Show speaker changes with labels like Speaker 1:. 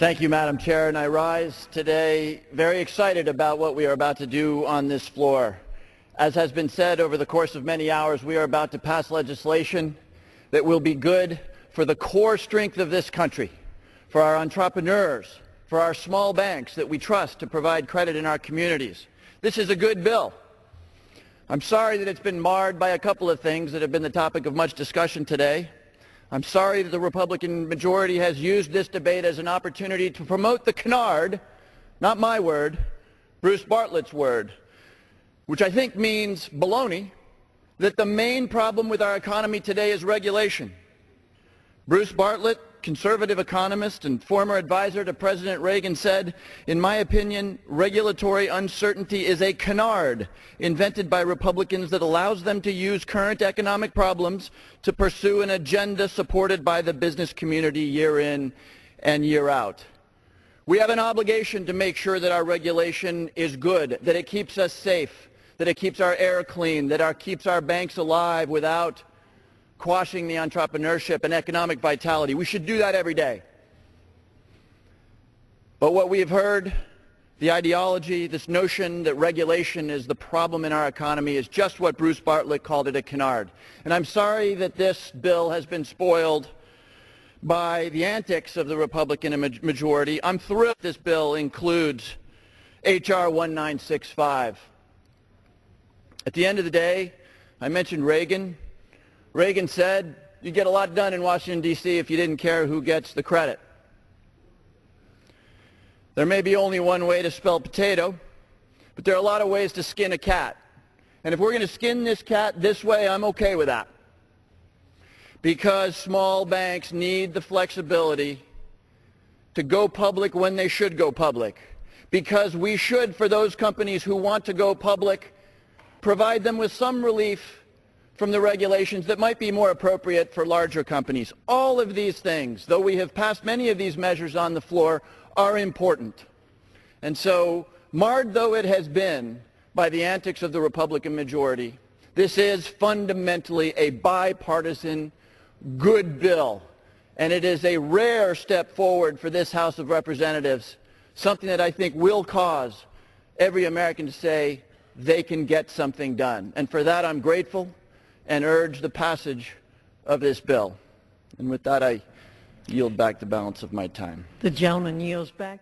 Speaker 1: Thank you, Madam Chair, and I rise today very excited about what we are about to do on this floor. As has been said over the course of many hours, we are about to pass legislation that will be good for the core strength of this country, for our entrepreneurs, for our small banks that we trust to provide credit in our communities. This is a good bill. I'm sorry that it's been marred by a couple of things that have been the topic of much discussion today. I'm sorry that the Republican majority has used this debate as an opportunity to promote the canard, not my word, Bruce Bartlett's word, which I think means baloney, that the main problem with our economy today is regulation. Bruce Bartlett, conservative economist and former advisor to President Reagan, said, "In my opinion, regulatory uncertainty is a canard invented by Republicans that allows them to use current economic problems to pursue an agenda supported by the business community year in and year out." We have an obligation to make sure that our regulation is good, that it keeps us safe, that it keeps our air clean, that it keeps our banks alive without quashing the entrepreneurship and economic vitality. We should do that every day. But what we have heard, the ideology, this notion that regulation is the problem in our economy, is just what Bruce Bartlett called it, a canard. And I'm sorry that this bill has been spoiled by the antics of the Republican majority. I'm thrilled this bill includes H.R. 1965. At the end of the day, I mentioned Reagan. Reagan said, "You get a lot done in Washington, D.C. if you didn't care who gets the credit." There may be only one way to spell potato, but there are a lot of ways to skin a cat. And if we're going to skin this cat this way, I'm okay with that. Because small banks need the flexibility to go public when they should go public. Because we should, for those companies who want to go public, provide them with some relief from the regulations that might be more appropriate for larger companies. All of these things, though we have passed many of these measures on the floor, are important. And so, marred though it has been by the antics of the Republican majority, this is fundamentally a bipartisan, good bill. And it is a rare step forward for this House of Representatives, something that I think will cause every American to say they can get something done. And for that, I'm grateful and urge the passage of this bill. And with that, I yield back the balance of my time.
Speaker 2: The gentleman yields back.